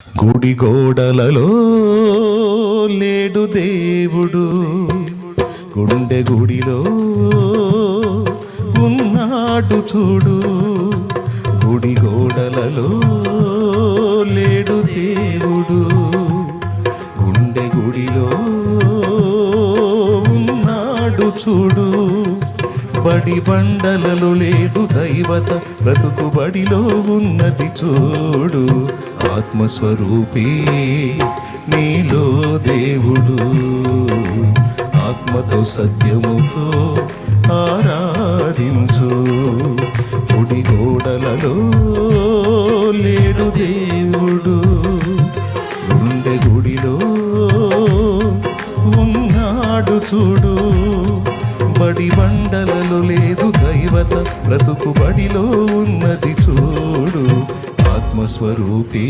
గుడి గోడలలో లేడు దేవుడు, గుండె గుడిలో ఉన్నాడు చూడు. గుడి గోడలలో లేడు దేవుడు, గుండె గుడిలో ఉన్నాడు చూడు. బడి బండలలో లేదు దైవత, బ్రతుకు బడిలో ఉన్నది చూడు. ఆత్మస్వరూపీ నీలో దేవుడు, ఆత్మతో సత్యముతో ఆరాధించు. గుడి గోడలలో లేడు దేవుడు, గుండె గుడిలో ఉన్నాడు చూడు. బడి బండలలో లేదు దైవత, బ్రతుకు బడిలో ఉన్నది చూడు. ఆత్మస్వరూపీ